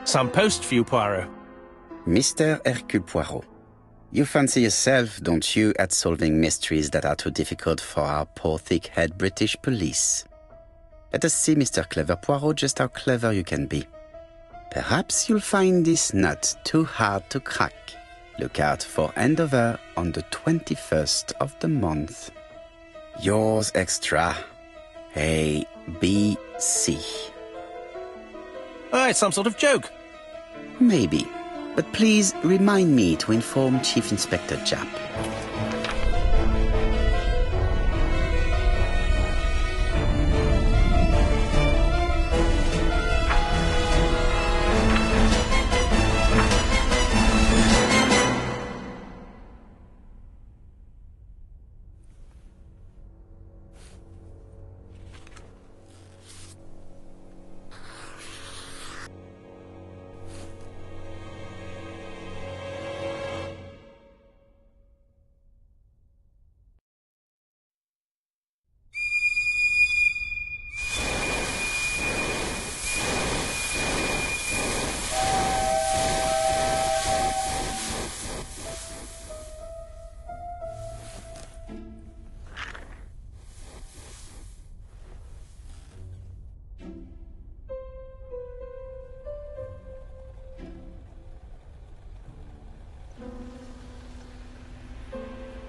Some post for you, Poirot. Mr. Hercule Poirot, you fancy yourself, don't you, at solving mysteries that are too difficult for our poor thick-head British police. Let us see, Mr. Clever Poirot, just how clever you can be. Perhaps you'll find this nut too hard to crack. Look out for handover on the 21st of the month. Yours extra, A, B, C. Oh, it's some sort of joke. Maybe, but please remind me to inform Chief Inspector Japp.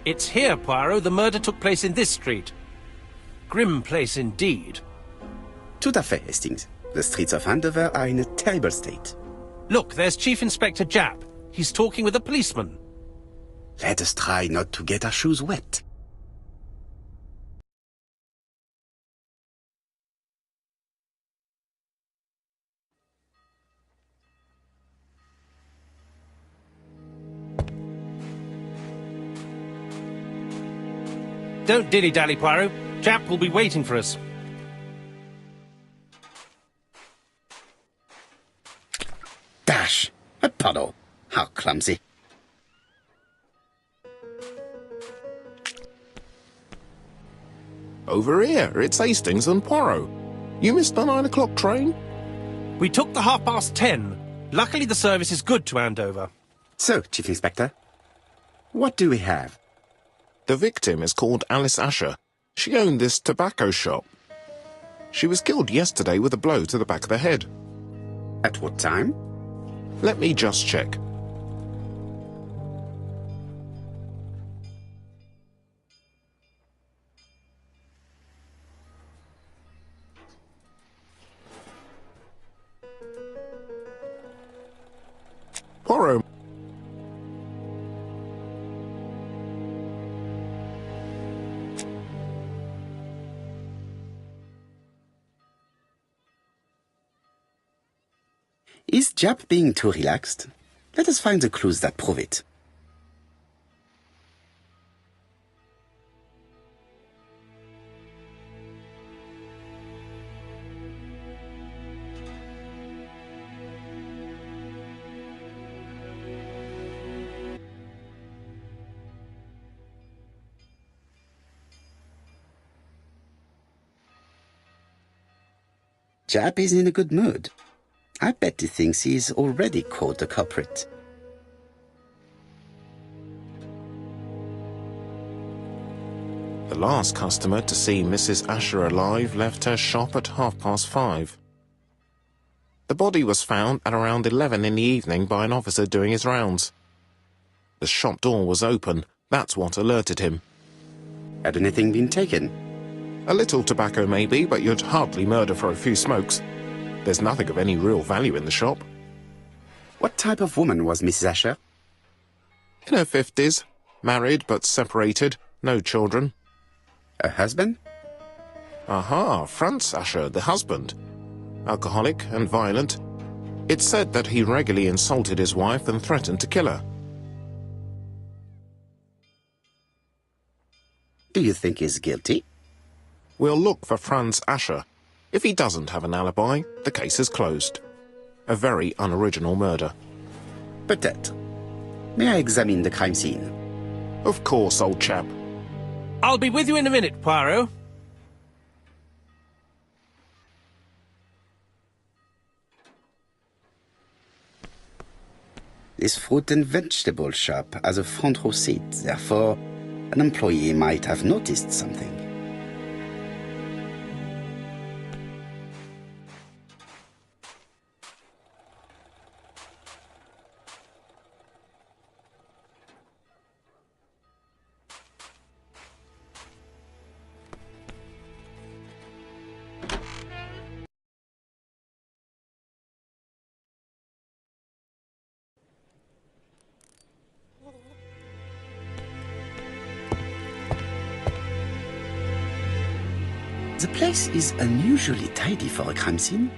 It's here, Poirot. The murder took place in this street. Grim place indeed. Tout à fait, Hastings. The streets of Andover are in a terrible state. Look, there's Chief Inspector Japp. He's talking with a policeman. Let us try not to get our shoes wet. Don't dilly-dally, Poirot. Japp will be waiting for us. Dash! A puddle. How clumsy. Over here, it's Hastings and Poirot. You missed the 9 o'clock train? We took the 10:30. Luckily the service is good to Andover. So, Chief Inspector, what do we have? The victim is called Alice Asher. She owned this tobacco shop. She was killed yesterday with a blow to the back of the head. At what time? Let me just check. Poirot. Is Japp being too relaxed? Let us find the clues that prove it. Japp is in a good mood. I bet he thinks he's already caught the culprit. The last customer to see Mrs. Asher alive left her shop at 5:30. The body was found at around 11 in the evening by an officer doing his rounds. The shop door was open. That's what alerted him. Had anything been taken? A little tobacco maybe, but you'd hardly murder for a few smokes. There's nothing of any real value in the shop. What type of woman was Mrs. Asher? In her 50s, married but separated, no children. A husband? Aha, Franz Asher, the husband. alcoholic and violent. It's said that he regularly insulted his wife and threatened to kill her. Do you think he's guilty? We'll look for Franz Ascher. If he doesn't have an alibi, the case is closed. A very unoriginal murder. Peut-être. May I examine the crime scene? Of course, old chap. I'll be with you in a minute, Poirot. This fruit and vegetable shop has a front row seat, therefore an employee might have noticed something. The place is unusually tidy for a crime scene.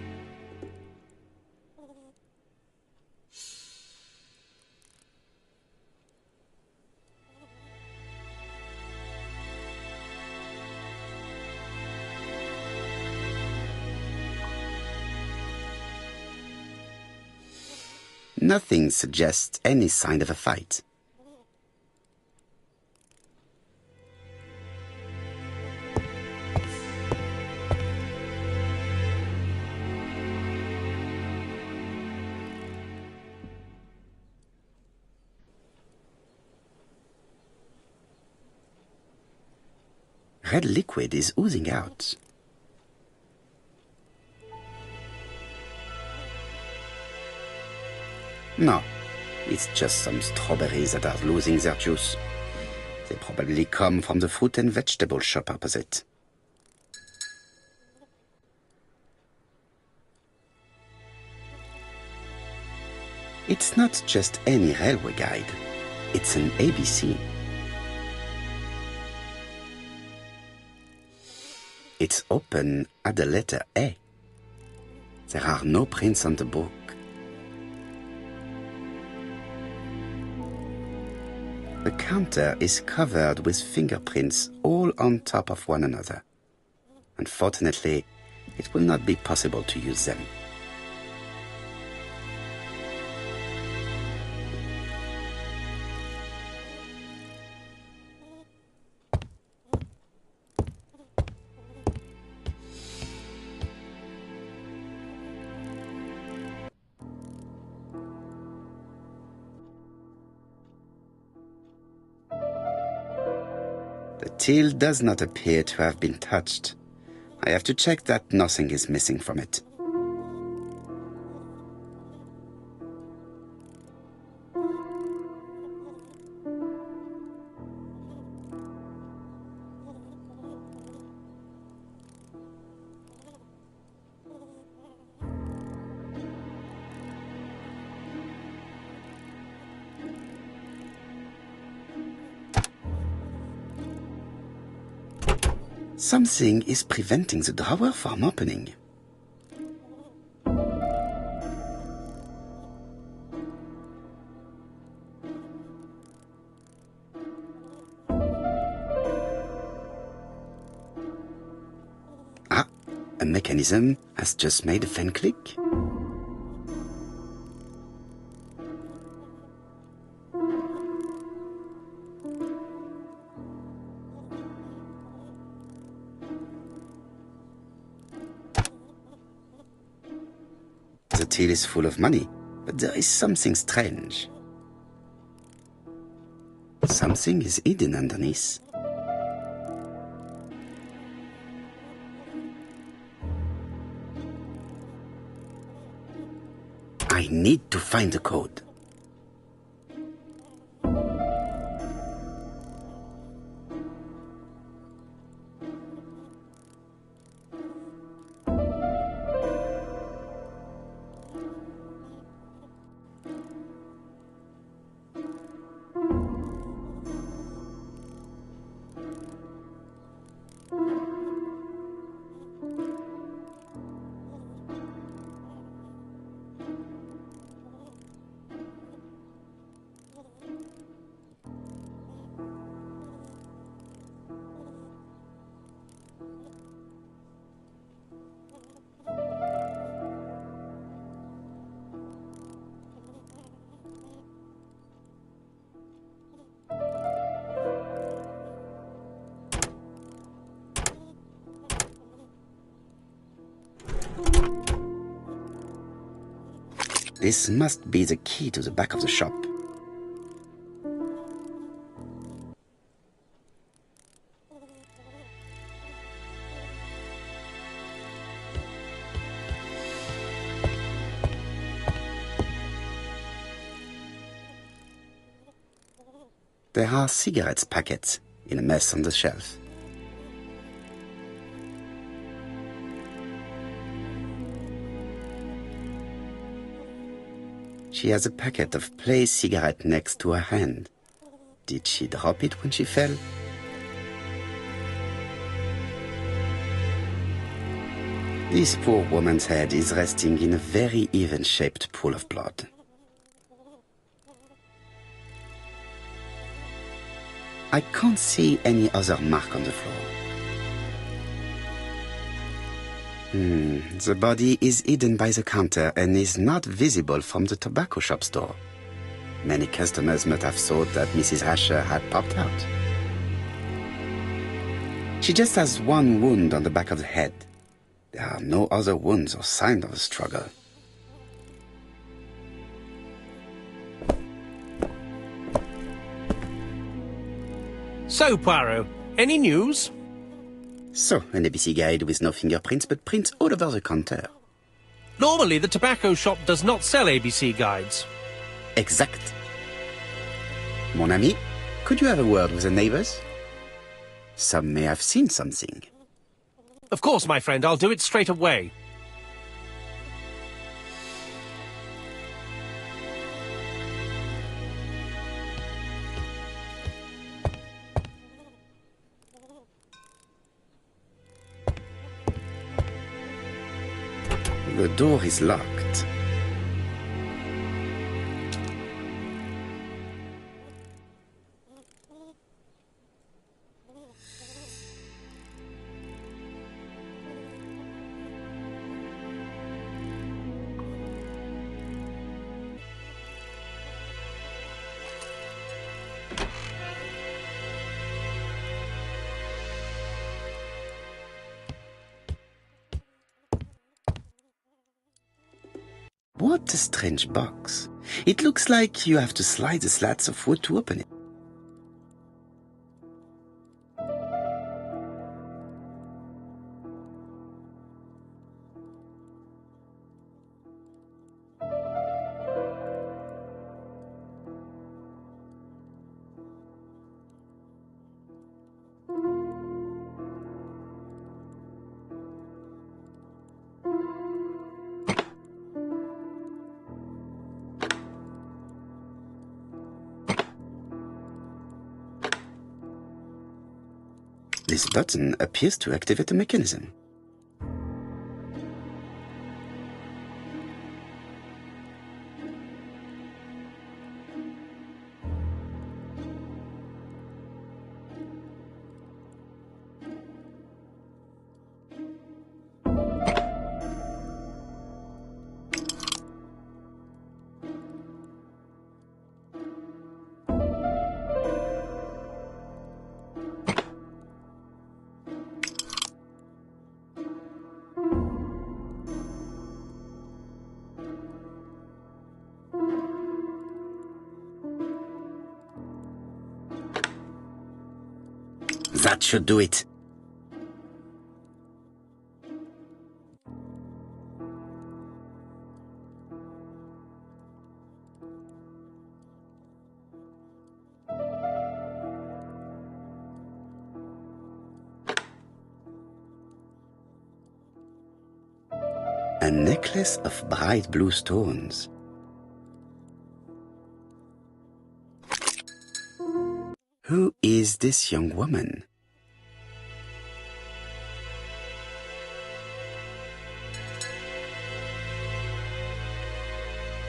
Nothing suggests any sign of a fight. Red liquid is oozing out. No, it's just some strawberries that are losing their juice. They probably come from the fruit and vegetable shop opposite. It's not just any railway guide. It's an ABC. It's open at the letter A. There are no prints on the book. The counter is covered with fingerprints all on top of one another. Unfortunately, it will not be possible to use them. The till does not appear to have been touched. I have to check that nothing is missing from it. Something is preventing the drawer from opening. Ah, a mechanism has just made a faint click. The till is full of money, but there is something strange. Something is hidden underneath. I need to find the code. This must be the key to the back of the shop. There are cigarettes packets in a mess on the shelf. She has a packet of Play cigarette next to her hand. Did she drop it when she fell? This poor woman's head is resting in a very even-shaped pool of blood. I can't see any other mark on the floor. The body is hidden by the counter and is not visible from the tobacco shop's door. Many customers must have thought that Mrs. Asher had popped out. She just has one wound on the back of the head. There are no other wounds or signs of a struggle. So, Poirot, any news? So, an ABC guide with no fingerprints but prints all over the counter. Normally, the tobacco shop does not sell ABC guides. Exact. Mon ami, could you have a word with the neighbors? Some may have seen something. Of course, my friend, I'll do it straight away. The door is locked. What a strange box. It looks like you have to slide the slats of wood to open it. This button appears to activate a mechanism. That should do it. A necklace of bright blue stones. Who is this young woman?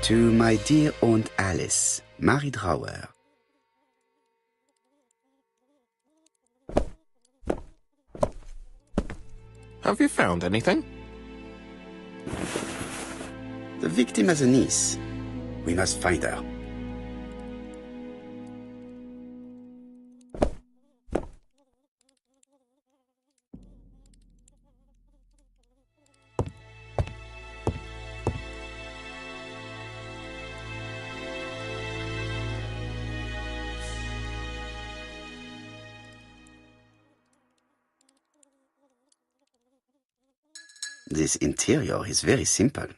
To my dear Aunt Alice, Mary Drower. Have you found anything? The victim has a niece. We must find her. This interior is very simple.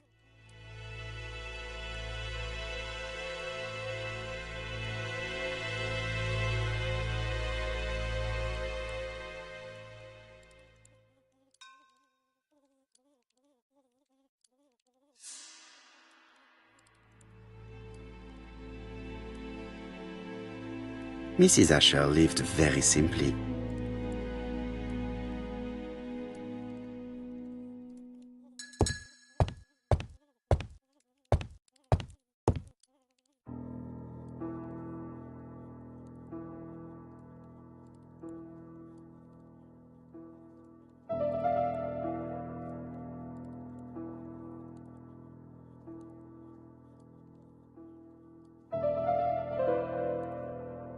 Mrs. Asher lived very simply.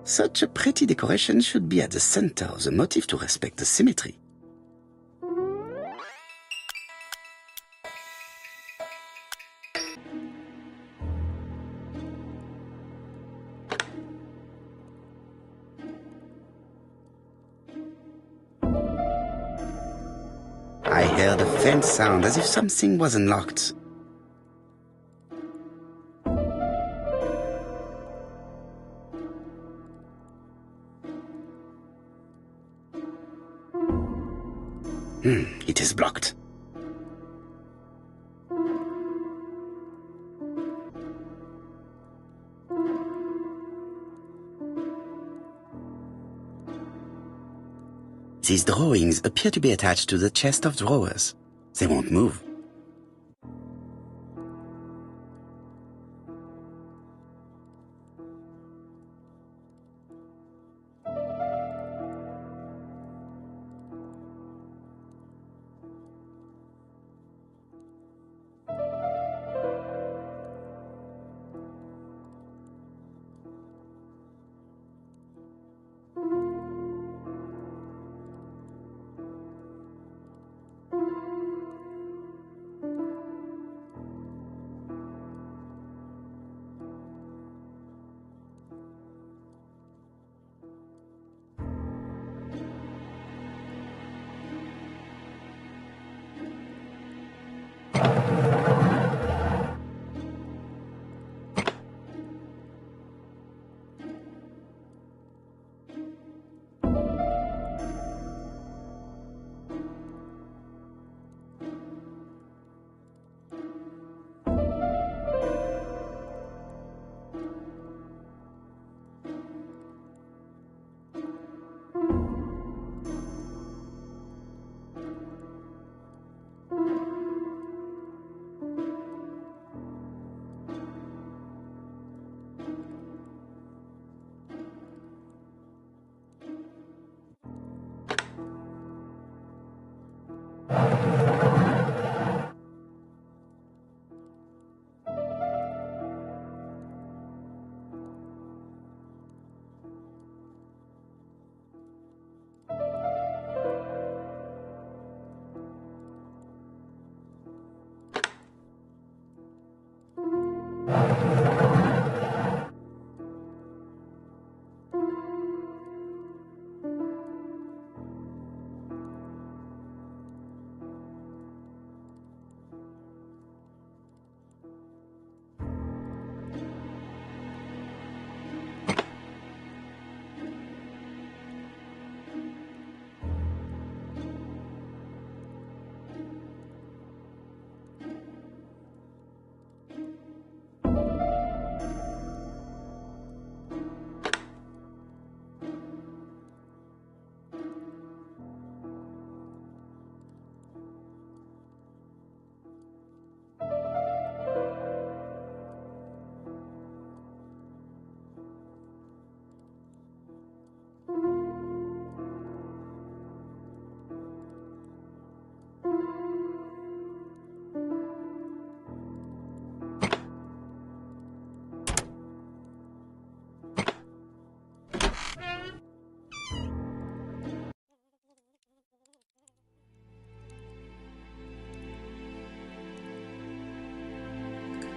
Such a pretty decoration should be at the center of the motif to respect the symmetry. I heard a faint sound as if something was unlocked. It is blocked. These drawings appear to be attached to the chest of drawers. They won't move.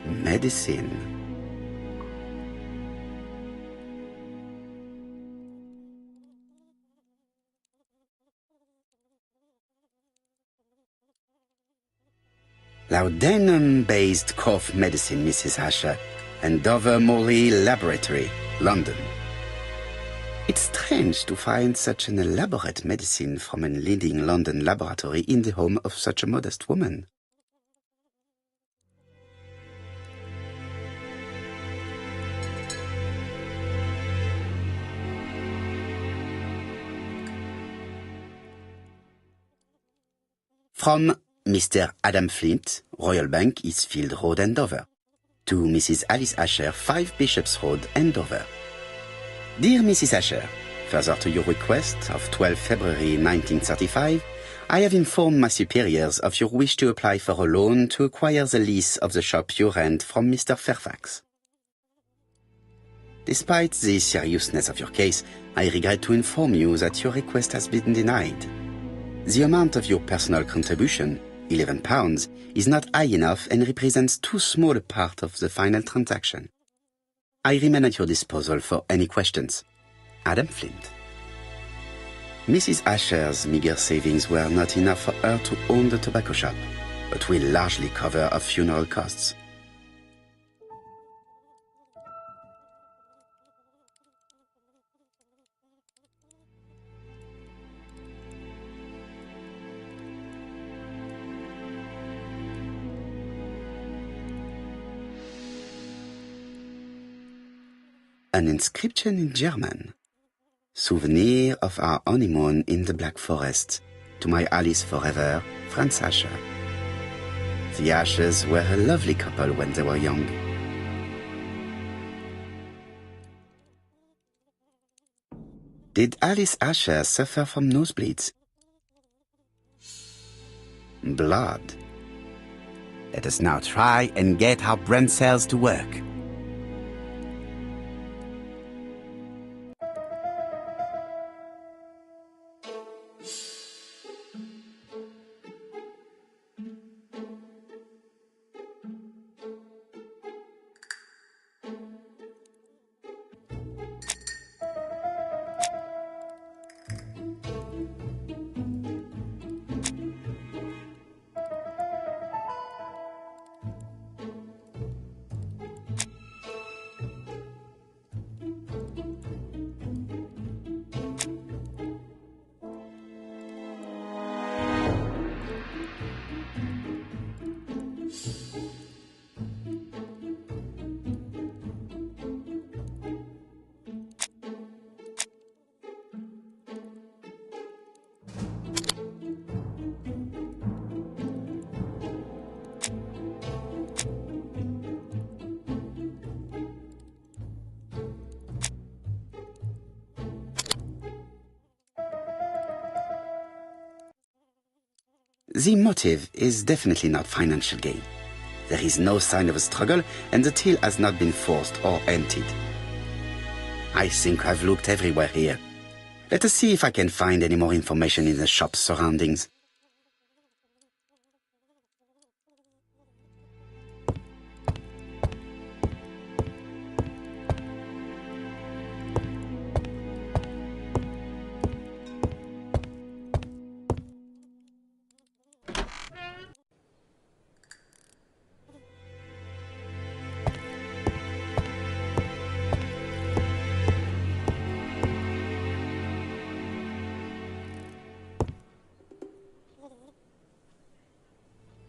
Medicine. Laudanum-based cough medicine, Mrs. Asher, and Dover Morley Laboratory, London. It's strange to find such an elaborate medicine from a leading London laboratory in the home of such a modest woman. From Mr. Adam Flint, Royal Bank, Eastfield Road, Andover, to Mrs. Alice Asher, 5 Bishops Road, Andover. Dear Mrs. Asher, further to your request of 12 February 1935, I have informed my superiors of your wish to apply for a loan to acquire the lease of the shop you rent from Mr. Fairfax. Despite the seriousness of your case, I regret to inform you that your request has been denied. The amount of your personal contribution, £11, is not high enough and represents too small a part of the final transaction. I remain at your disposal for any questions. Adam Flint. Mrs. Asher's meager savings were not enough for her to own the tobacco shop, but will largely cover her funeral costs. An inscription in German. Souvenir of our honeymoon in the Black Forest. To my Alice forever, Franz Asher. The Ashers were a lovely couple when they were young. Did Alice Asher suffer from nosebleeds? Blood. Let us now try and get our brain cells to work. The motive is definitely not financial gain. There is no sign of a struggle, and the till has not been forced or emptied. I think I've looked everywhere here. Let us see if I can find any more information in the shop's surroundings.